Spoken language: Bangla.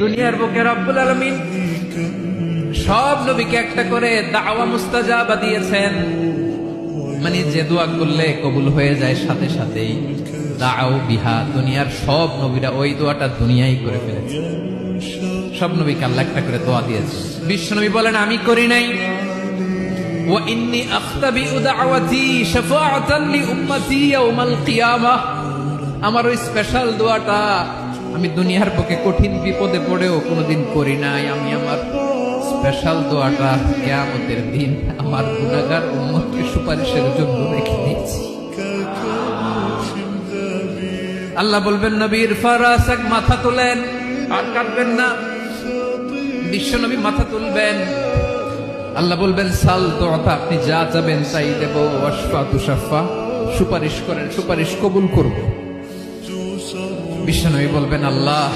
দুনিয়ার বুকে রব্বুল আলামিন সব নবীকে একটা করে দাওয়া মুস্তাজাবা দিয়েছেন, মানে যে দোয়া করলে কবুল হয়ে যায় সাথে সাথেই। দাও বিহা, দুনিয়ার সব নবীরা ওই দোয়াটা দুনিয়ায় করে ফেলেছে। সব নবীকে আল্লাহ একটা করে দোয়া দিয়েছে। বিশ্বনবী বলেন আমি করি নাই, ওয়া ইন্নী আখতাবিউ দাওয়াতি শাফাআতান লি উম্মতি ইয়াউমাল কিয়ামাহ। আমার ওই স্পেশাল দোয়াটা আমি দুনিয়ার পক্ষে কঠিন বিপদে পড়েও কোনোদিন করি নাই। আমি আমার স্পেশাল দোয়াটা কিয়ামতের দিন আমার গুনাহগার উম্মতকে সুপারিশের জন্য রেখে দিয়েছি। আল্লাহ বলবেন নবীর ফারাসাক, মাথা তোলেন, আর কাটবেন না। বিশ্ব নবী মাথা তুলবেন, আল্লাহ বলবেন সাল তোতা, আপনি যা চাবেন তাই দেব। ওয়াশফা তুশাফা, সুপারিশ করেন, সুপারিশ কবুল করব। বিশ্ব নবী বলবেন আল্লাহ